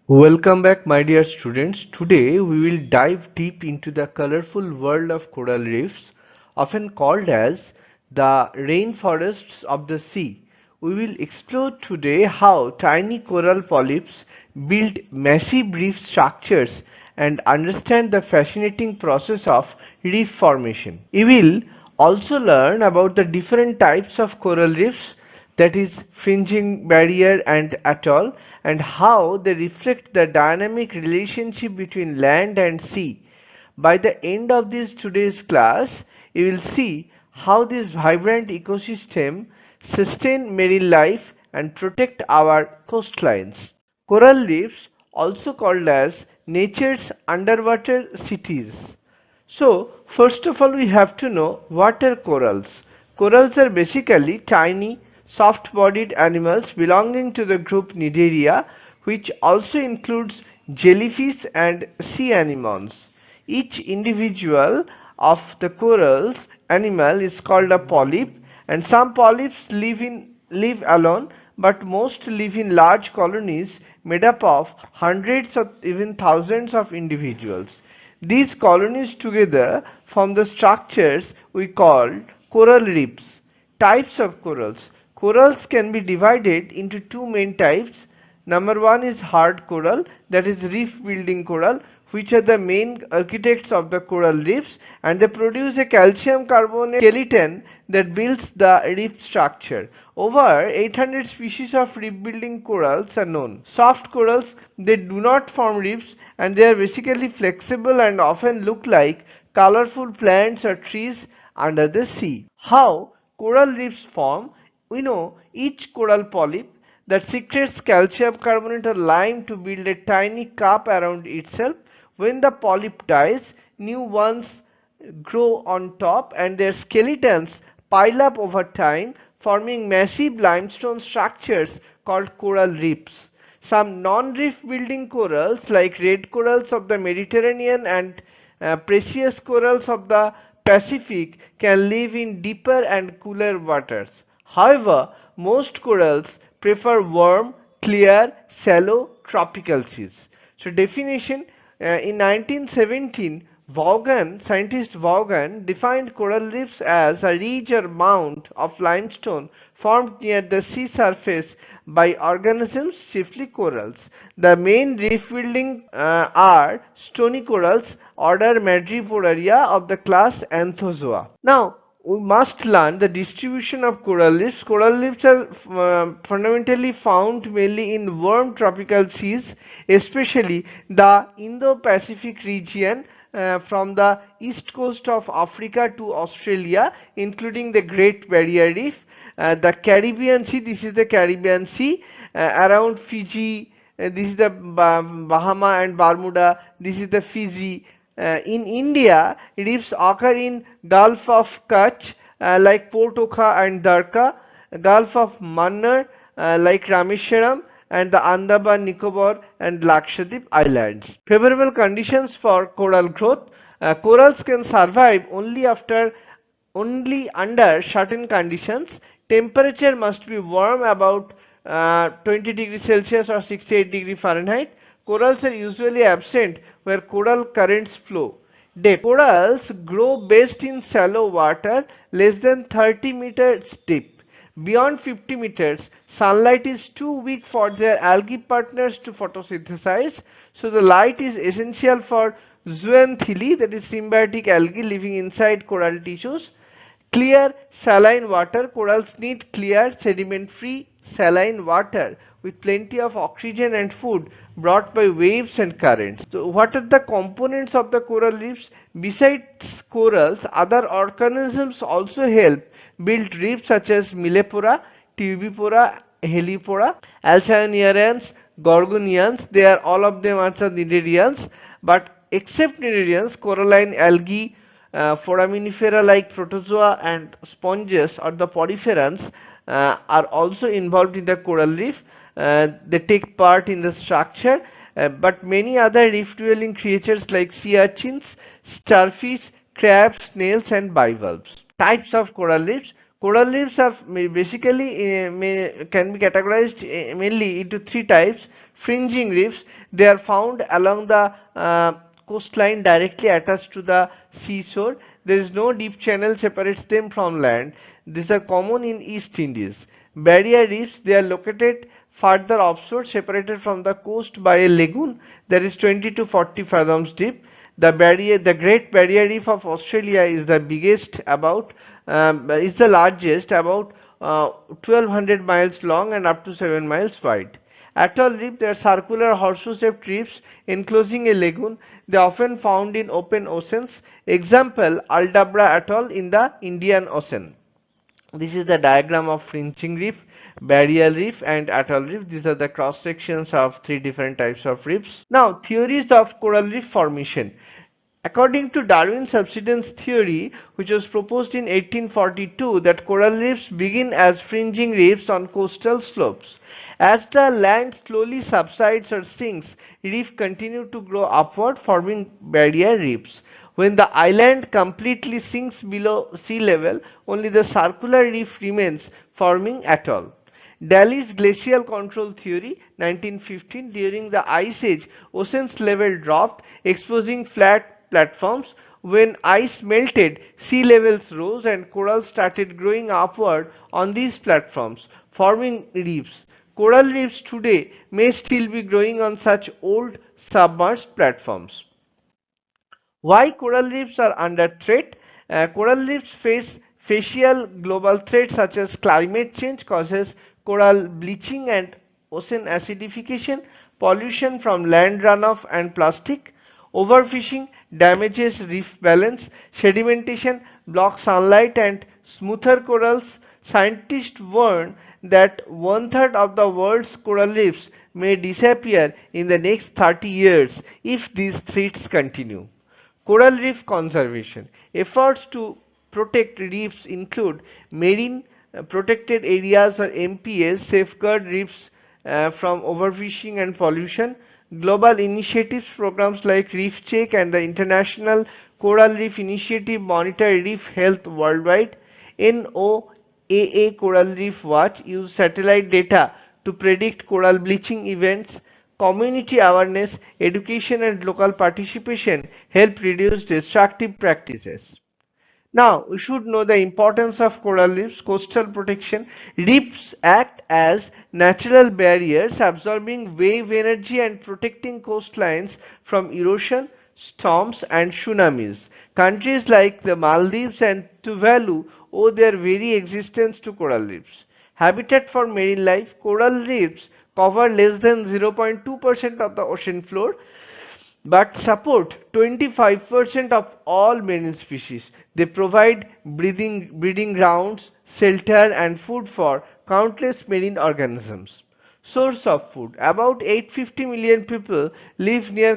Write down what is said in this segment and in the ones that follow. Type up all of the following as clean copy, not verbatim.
Welcome back, my dear students. Today we will dive deep into the colorful world of coral reefs, often called as the rainforests of the sea. We will explore today how tiny coral polyps build massive reef structures and understand the fascinating process of reef formation. We will also learn about the different types of coral reefs, that is fringing, barrier and atoll, and how they reflect the dynamic relationship between land and sea. By the end of this today's class, you will see how this vibrant ecosystem sustain marine life and protect our coastlines. Coral reefs, also called as nature's underwater cities. So, first of all, we have to know what are corals. Corals are basically tiny, soft bodied animals belonging to the group Cnidaria, which also includes jellyfish and sea anemones. Each individual of the corals animal is called a polyp, and some polyps live alone, but most live in large colonies made up of hundreds or even thousands of individuals. These colonies together form the structures we call coral reefs. Types of corals. Corals can be divided into two main types. Number one is hard coral, that is reef building coral, which are the main architects of the coral reefs, and they produce a calcium carbonate skeleton that builds the reef structure. Over 800 species of reef building corals are known. Soft corals, they do not form reefs, and they are basically flexible and often look like colorful plants or trees under the sea. How coral reefs form? We know each coral polyp that secretes calcium carbonate or lime to build a tiny cup around itself. When the polyp dies, new ones grow on top and their skeletons pile up over time, forming massive limestone structures called coral reefs. Some non-reef building corals like red corals of the Mediterranean and precious corals of the Pacific can live in deeper and cooler waters. However, most corals prefer warm, clear, shallow tropical seas. So definition, in 1917, scientist Vaughan defined coral reefs as a ridge or mound of limestone formed near the sea surface by organisms, chiefly corals. The main reef building are stony corals, order Madreporiaria of the class Anthozoa. Now, we must learn the distribution of coral reefs. Coral reefs are fundamentally found mainly in warm tropical seas, especially the Indo-Pacific region, from the east coast of Africa to Australia, including the Great Barrier Reef, the Caribbean Sea. This is the Caribbean Sea around Fiji. This is the Bahama and Bermuda. This is the Fiji. In India, reefs occur in Gulf of Kutch, like Port Oka and Dharka, Gulf of Mannar, like Rameswaram, and the Andaman, Nicobar, and Lakshadweep Islands. Favorable conditions for coral growth. Corals can survive only under certain conditions. Temperature must be warm, about 20 degrees Celsius or 68 degrees Fahrenheit. Corals are usually absent where coral currents flow. Depth. Corals grow best in shallow water less than 30 meters deep. Beyond 50 meters, sunlight is too weak for their algae partners to photosynthesize, so the light is essential for zooanthellae, that is symbiotic algae living inside coral tissues. Clear saline water. Corals need clear, sediment-free saline water with plenty of oxygen and food brought by waves and currents. So, what are the components of the coral reefs? Besides corals, other organisms also help build reefs such as Millepora, Tubipora, Helipora, Alcyoniarians, Gorgonians. They are all of them are the Cnidarians, but except Cnidarians, coralline algae, foraminifera like protozoa and sponges or the poriferans are also involved in the coral reef. They take part in the structure, but many other reef dwelling creatures like sea urchins, starfish, crabs, snails, and bivalves. Types of coral reefs. Coral reefs are basically can be categorized mainly into three types. Fringing reefs, they are found along the coastline directly attached to the seashore. There is no deep channel separates them from land. These are common in East Indies. Barrier reefs, they are located further offshore, separated from the coast by a lagoon that is 20 to 40 fathoms deep. The Great Barrier Reef of Australia is the biggest, is the largest, about 1200 miles long and up to 7 miles wide. Atoll reef, they are circular horseshoe-shaped reefs enclosing a lagoon. They are often found in open oceans. Example, Aldabra Atoll in the Indian Ocean. This is the diagram of fringing reef, barrier reef and atoll reef. These are the cross sections of three different types of reefs. Now, theories of coral reef formation. According to Darwin's subsidence theory, which was proposed in 1842, that coral reefs begin as fringing reefs on coastal slopes. As the land slowly subsides or sinks, reefs continue to grow upward, forming barrier reefs. When the island completely sinks below sea level, only the circular reef remains, forming atoll. Daly's glacial control theory, 1915, during the Ice Age, ocean's level dropped, exposing flat platforms. When ice melted, sea levels rose and coral started growing upward on these platforms, forming reefs. Coral reefs today may still be growing on such old submerged platforms. Why coral reefs are under threat? Coral reefs face facial global threats such as climate change causes coral bleaching and ocean acidification, pollution from land runoff and plastic, overfishing damages reef balance, sedimentation blocks sunlight and smoother corals. Scientists warn that one-third of the world's coral reefs may disappear in the next 30 years if these threats continue. Coral reef conservation. Efforts to protect reefs include marine protected areas or MPAs, safeguard reefs from overfishing and pollution. Global initiatives, programs like Reef Check and the International Coral Reef Initiative monitor reef health worldwide. NOAA Coral Reef Watch use satellite data to predict coral bleaching events. Community awareness, education and local participation help reduce destructive practices. Now, we should know the importance of coral reefs, coastal protection. Reefs act as natural barriers, absorbing wave energy and protecting coastlines from erosion, storms, and tsunamis. Countries like the Maldives and Tuvalu owe their very existence to coral reefs. Habitat for marine life. Coral reefs cover less than 0.2% of the ocean floor but support 25% of all marine species. They provide breeding grounds, shelter, and food for countless marine organisms. Source of food. About 850 million people live near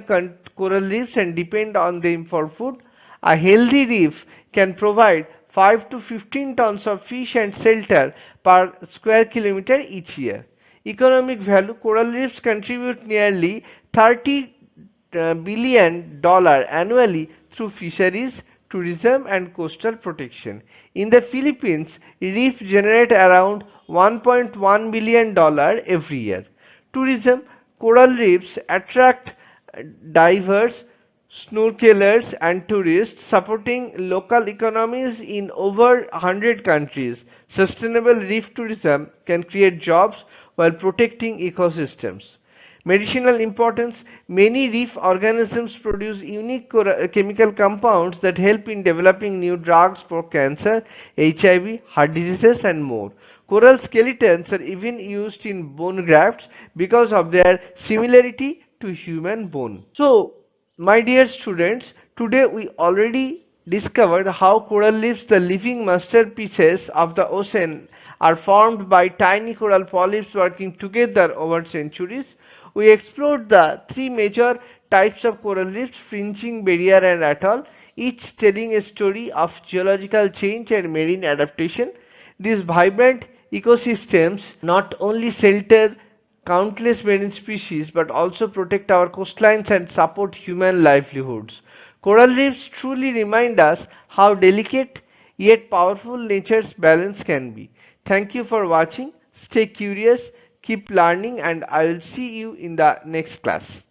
coral reefs and depend on them for food. A healthy reef can provide 5 to 15 tons of fish and shelter per square kilometer each year. Economic value. Coral reefs contribute nearly 30 billion annually through fisheries, tourism, and coastal protection. In the Philippines, reefs generate around $1.1 billion every year. Tourism. Coral reefs attract divers, snorkelers, and tourists, supporting local economies in over 100 countries. Sustainable reef tourism can create jobs while protecting ecosystems. Medicinal importance. Many reef organisms produce unique chemical compounds that help in developing new drugs for cancer, HIV, heart diseases, and more. Coral skeletons are even used in bone grafts because of their similarity to human bone. So, my dear students, today we already discovered how coral reefs, the living masterpieces of the ocean, are formed by tiny coral polyps working together over centuries. We explored the three major types of coral reefs, fringing, barrier, and atoll, each telling a story of geological change and marine adaptation. These vibrant ecosystems not only shelter countless marine species but also protect our coastlines and support human livelihoods. Coral reefs truly remind us how delicate yet powerful nature's balance can be. Thank you for watching. Stay curious, keep keep learning, and I will see you in the next class.